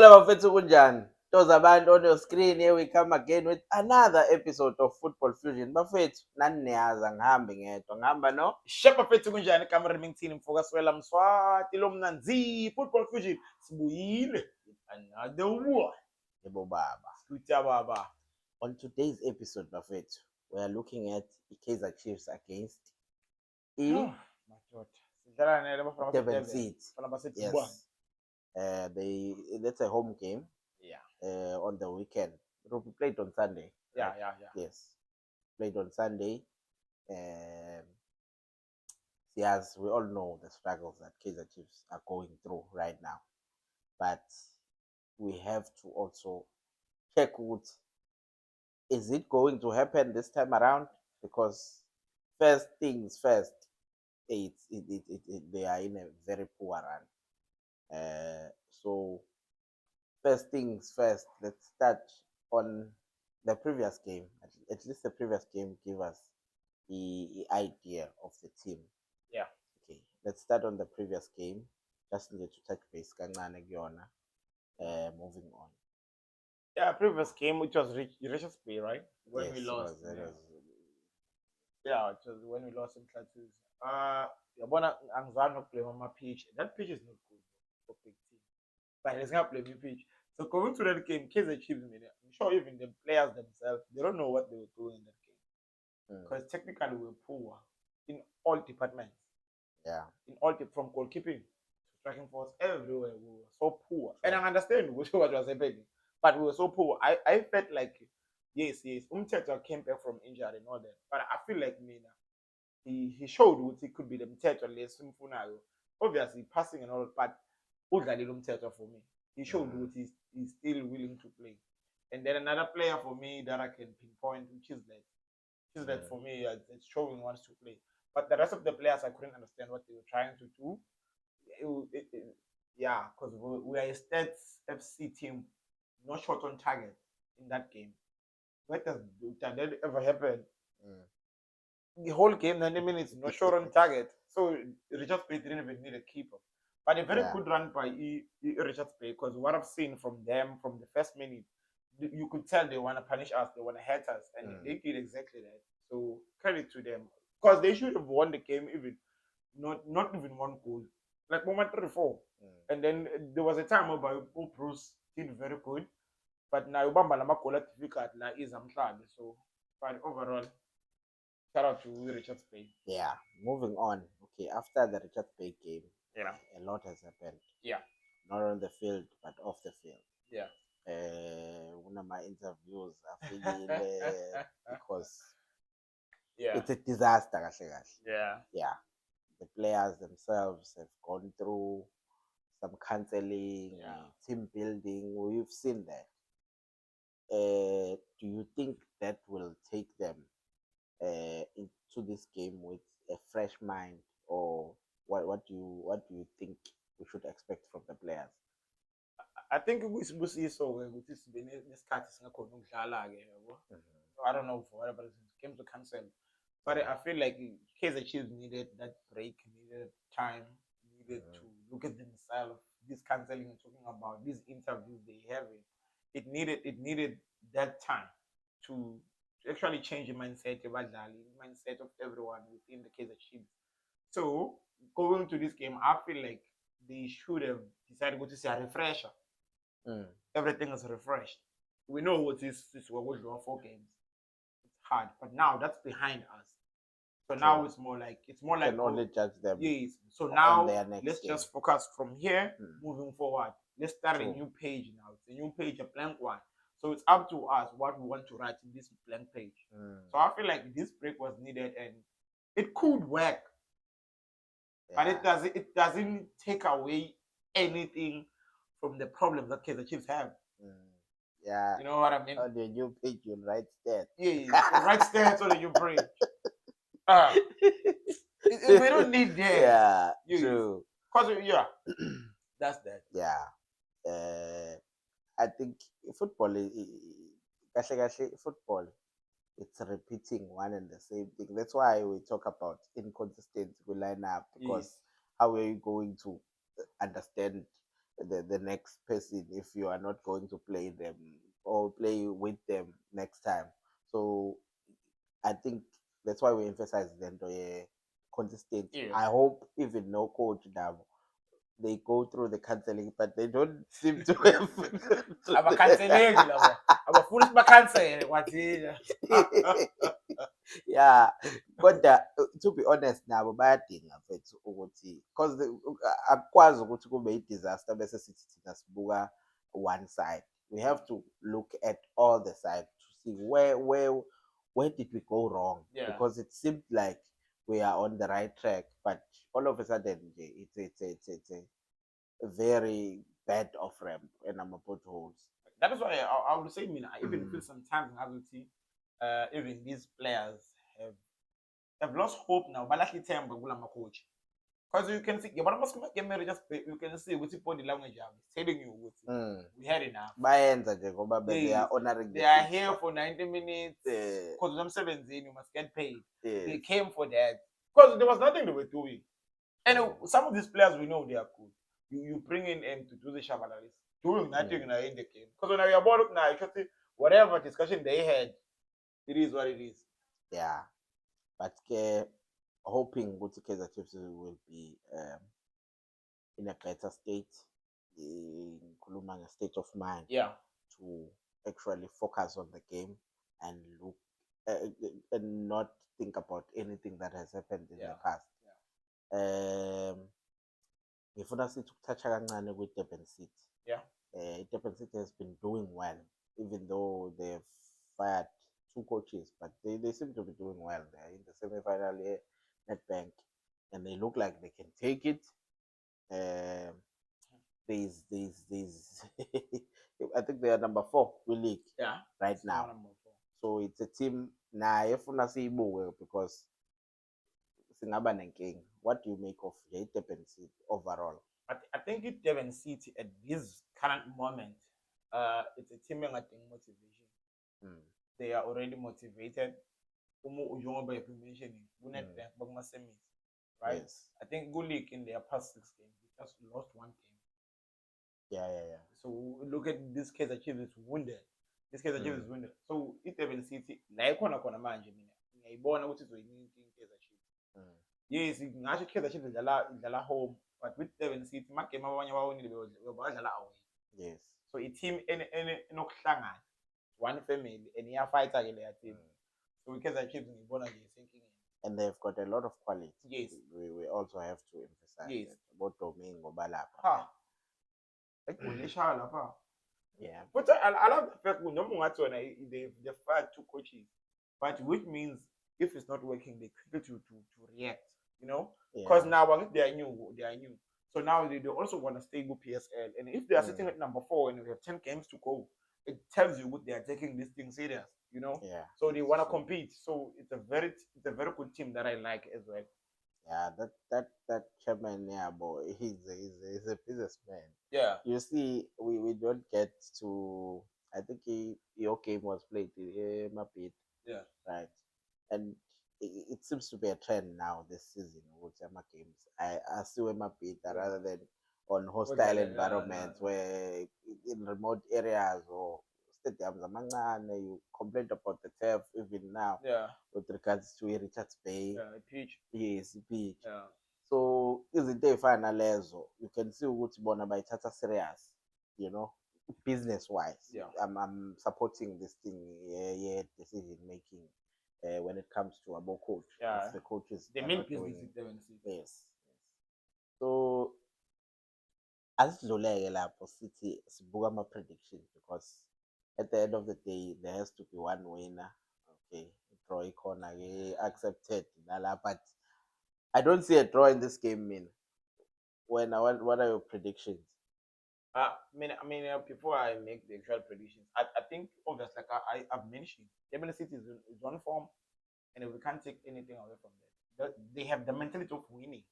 Hello, bafethu kunjani? Those abantu on your screen, here we come again with another episode of Football Fusion. Bafethu, nani niyazi ngihambe ngedwa. Ngihamba no? Shepa fethu kunjani kamera mingthini mfokaswela mswati lo mnanzi football fusion sibuyile another one Yebo baba. sitya baba. On today's episode, bafethu, we are looking at the Kaizer Chiefs against Madoda sidlala nele bafana Durban City. bafana basethi Yes. That's a home game. Yeah. On the weekend. It will be played on Sunday. Yeah. Yes. Played on Sunday. Yes, we all know the struggles that Kaizer Chiefs are going through right now. But we have to also check what is it going to happen this time around? Because first things first, they are in a very poor run. So first things first, let's start on the previous game. At least the previous game gave us the idea of the team. Yeah. Okay, let's start on the previous game. Just need to touch base kancane kuyona. Moving on. Yeah, previous game which was Richards Bay, right? When Yes, we lost. it was. Yeah, it was when we lost in Plateaus. Yabona angizange nokublame ama-pitch. That pitch is not good for big team. But let's not blame the pitch. So going to that game, Kaizer Chiefs, I'm sure even the players themselves, they don't know what they were doing in that game. Because technically we were poor in all departments. Yeah. In all from goalkeeping to striking force, everywhere we were so poor. And I understand what was happening, but we were so poor. I felt like yes, Umthetho came back from injury and all that. But I feel like Mina, he showed what he could be the Umthetho less simfunayo. Obviously passing and all, but udlalile Umthetho for me. He showed what he's still willing to play. And then another player for me that I can pinpoint, which is that for me, it's showing wants to play. But the rest of the players, I couldn't understand what they were trying to do. Yeah, because we are a Stats FC team, not shot on target in that game. What does that ever happen? The whole game, 90 minutes, no shot on target. So Richards Bay didn't even need a keeper. But a very good run by Richards Bay, because what I've seen from them from the first minute, you could tell they want to punish us, they want to hurt us, and they did exactly that. So credit to them, because they should have won the game even not even one goal, like moment 34. And then there was a time where Bruce did very good, but now Ubamba lama goal difficult la is Amhlabe. So but overall, shout out to Richards Bay. Yeah, moving on. Okay, after the Richards Bay game, a lot has happened. Yeah. Not on the field, but off the field. Yeah. One of my interviews, I feel because Yeah. it's a disaster. Yeah. Yeah. The players themselves have gone through some counseling, team building. We've seen that. Do you think that will take them into this game with a fresh mind, or what do you think we should expect from the players? I think Sibusiso ukuthi sibe nesikhathi singakhona ukudlala ke yabo. I don't know for whatever reason came to cancel. But I feel like Kaizer Chiefs needed that break, needed time, needed to look at themselves. This canceling you're talking about, these interviews they have it needed that time to actually change the mindset of everyone within the Kaizer Chiefs. So going to this game, I feel like they should have decided to say a refresher. Everything is refreshed. We know what is we're going to 4 games. It's hard, but now that's behind us. So now it's more like can only judge them. Yes. So now let's game. just focus from here moving forward. Let's start a new page now. It's a new page, a blank one. So it's up to us what we want to write in this blank page. So I feel like this break was needed and it could work. But it doesn't take away anything from the problems that Kaizer Chiefs have. Yeah. You know what I mean? On the new page, you'll write stats. Yeah, write stats on the new page. We don't need that. Yeah, true. Because, that's that. Yeah. I think football football, it's repeating one and the same thing. That's why we talk about inconsistency with lineup, because how are you going to understand the next person if you are not going to play them or play with them next time. So I think that's why we emphasize the consistency. Yeah. I hope even no coach now they go through the counseling, but they don't seem to have. Abakhanseleki labo. Abafuna ukuthi bakhansele kwathina. Yeah, kodwa to be honest nabo bayadinga mfethu ukuthi because akukwazi ukuthi kube i-disaster bese sithi thina sibuka one side. We have to look at all the sides to see where did we go wrong, Yeah. because it seemed like we are on the right track, but all of a sudden it's a very bad off ramp and I'm potholes. That is why I would say, I even feel sometimes even these players have lost hope now. But like time, but my coach. Because you can see, yeah, but you can see with the body language is telling you we had enough. Bayenza nje ngoba they are honoring They are here for 90 minutes. Because I'm 17, you must get paid. They came for that. Because there was nothing they were doing. And some of these players we know they are good. You bring in them to do the Shabalaris, doing nothing in the game. Because when we are about now, you can see whatever discussion they had, it is what it is. Yeah. But hoping Guti Kaizer Chiefs will be in a better state, in Kulumanga state of mind, Yeah, to actually focus on the game and look and not think about anything that has happened in the past. Ngifuna sithi ukuthatha kancane kwi-Durban City. Yeah. Durban City has been doing well, even though they've fired 2 coaches, but they seem to be doing well. They're in the semi-final here, Nedbank, and they look like they can take it. There's I think they are number 4 in league right now. So it's a team naye efuna siyibuke because singaba nenkinga. What do you make of Durban City overall? I think it Durban City at this current moment, it's a team I think motivation. They are already motivated. Mentioning Nedbank, right? Yes. I think Good League in their past 6 games, they just lost 1 game. Yeah. So look at this case achieved is wounded. This case achieved is wounded. So it City, la ikhona khona manje mina ngiyayibona ukuthi izoyinika inkinga case achieved. Yes, ngasho case achieved idlala home, but with Durban City magame abanye bawonile badlala away. Yes. So a team enokuhlangana, one family and iyafighter ke leya team. So we case achieved ngiyibona nje isenkinga. And they've got a lot of quality. Yes. We also have to emphasize yes. about Domingo Balapa. Yeah. But I love the fact they fired 2 coaches, but which means if it's not working, they quickly to react, you know? Because now they are new. So now they also want to stay with PSL. And if they are sitting at number 4 and we have 10 games to go, it tells you what they are taking this thing serious, you know? Yeah. So they want to compete. So it's a very good team that I like as well. Yeah, that chairman, yeah, boy, he's a businessman. Yeah. You see, we don't get to. I think your game was played in Mapit. Yeah. Right, and it seems to be a trend now this season with Emma games. I see Mapit rather than on hostile environments where in remote areas or stadiums amancane, you complained about the turf even now. Yeah. With regards to Richards Bay. Yeah, pitch. Yes, pitch. Yeah. So izinto ey'fana nalezo you can see ukuthi bona bayithatha serious, you know, business wise. Yeah. I'm supporting this thing, decision making when it comes to about coach. Yeah. The coaches. They make business. Yes. So asidluleke lapho sithi sibuka ama-predictions, because at the end of the day there has to be one winner. Okay, draw ikhona ke accepted nala, but I don't see a draw in this game, man. What are your predictions? I mean, before I make the actual predictions, I think obviously, like I've mentioned, Durban City is on form, and we can't take anything away from them. They have the mentality of winning.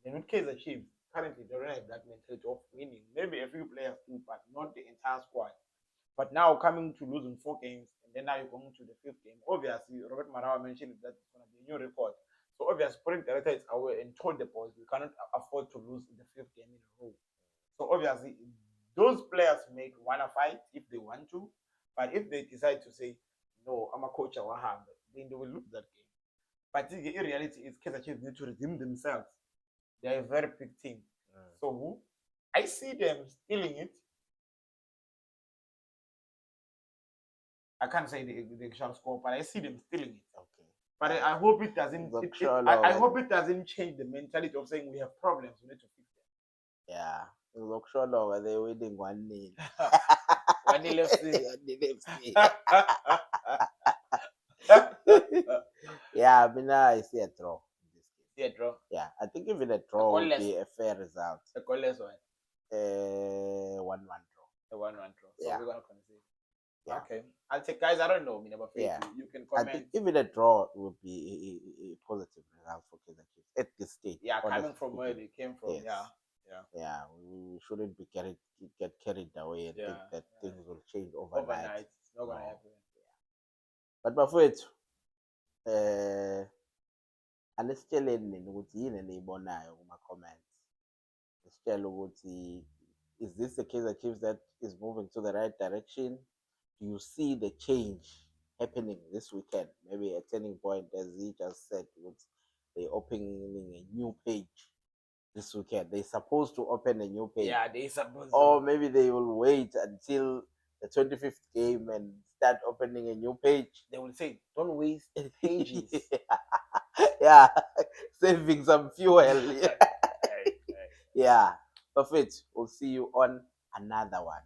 The North Kaizer Chiefs currently they don't have that mentality of winning. Maybe a few players do, but not the entire squad. But now coming to losing 4 games, and then now you're going to the 5th game. Obviously, Robert Marawa mentioned that it's going to be a new record. So obviously, sporting director is aware and told the boys we cannot afford to lose the 5th game in a row. So obviously, those players make wanna fight if they want to, but if they decide to say no, I'm a coach, I will have, then they will lose that game. But in reality, is Kaizer Chiefs need to redeem themselves. They are a very big team. So I see them stealing it. I can't say they shall score, but I see them stealing it. Okay. But I hope it doesn't. I hope it doesn't change the mentality of saying we have problems. We need to fix them. Yeah, Lokshono, they're winning 1-0. 1-0 FC. 1-0 FC. Yeah, I mean, I see a draw in this game. See a draw. Yeah, I think even a draw would be a fair result. A goalless one. 1-1 draw. A 1-1 draw. So Yeah. we're gonna concede. Yeah. Okay. I'll take, guys. I don't know. Yeah. You can I comment. think even a draw would be a positive result for Kaizer Chiefs at this stage. Yeah, coming from where they came from. Yes. Yeah, we shouldn't get carried away and think that things will change overnight. It's not gonna happen. But bafowethu anisitsheleni nini ukuthi yini eniyibonayo kuma-comments. Nisitshele ukuthi, is this the Kaizer Chiefs that is moving to the right direction? Do you see the change happening this weekend? Maybe a turning point, as he just said, with they opening a new page this weekend. They're supposed to open a new page. Yeah, they supposed to. Or maybe they will wait until the 25th game and start opening a new page. They will say, don't waste pages. Yeah, saving some fuel. Yeah, perfect. We'll see you on another one.